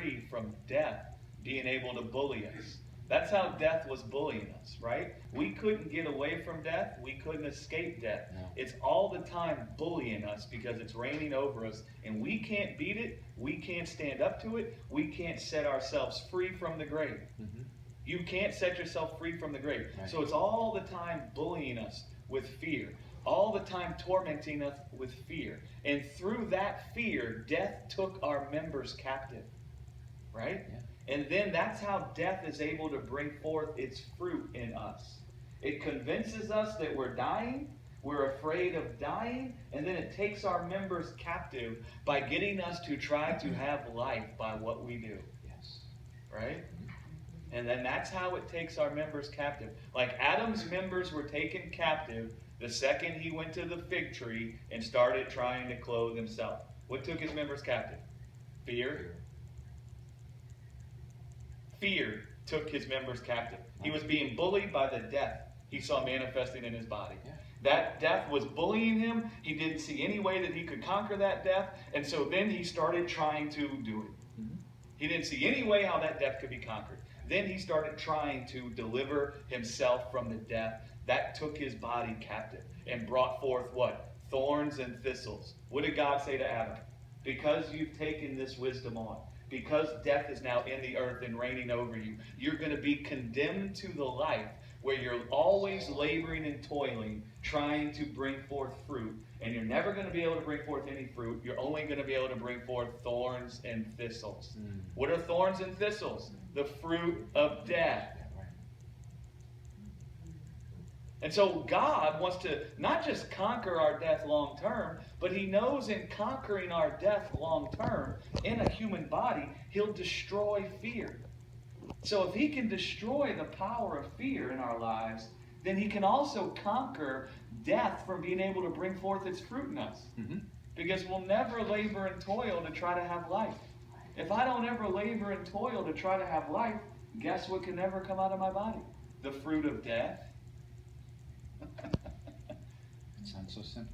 free from death being able to bully us. That's how death was bullying us, right? We couldn't get away from death. We couldn't escape death. No. It's all the time bullying us because it's reigning over us, and we can't beat it. We can't stand up to it. We can't set ourselves free from the grave. Mm-hmm. You can't set yourself free from the grave. Right. So it's all the time bullying us with fear, all the time tormenting us with fear. And through that fear, death took our members captive, right? Yeah. And then that's how death is able to bring forth its fruit in us. It convinces us that we're dying, we're afraid of dying, and then it takes our members captive by getting us to try to have life by what we do. Yes. Right? And then that's how it takes our members captive. Like Adam's members were taken captive the second he went to the fig tree and started trying to clothe himself. What took his members captive? Fear. Fear took his members captive. He was being bullied by the death he saw manifesting in his body. Yeah. That death was bullying him. He didn't see any way that he could conquer that death. And so then he started trying to do it. Mm-hmm. He didn't see any way how that death could be conquered. Then he started trying to deliver himself from the death. That took his body captive and brought forth what? Thorns and thistles. What did God say to Adam? Because you've taken this wisdom on, because death is now in the earth and reigning over you, you're going to be condemned to the life where you're always laboring and toiling, trying to bring forth fruit. And you're never going to be able to bring forth any fruit. You're only going to be able to bring forth thorns and thistles. Mm. What are thorns and thistles? The fruit of death. And so God wants to not just conquer our death long term, but he knows in conquering our death long term in a human body, he'll destroy fear. So if he can destroy the power of fear in our lives, then he can also conquer death from being able to bring forth its fruit in us. Mm-hmm. Because we'll never labor and toil to try to have life. If I don't ever labor and toil to try to have life, guess what can never come out of my body? The fruit of death. It sounds so simple.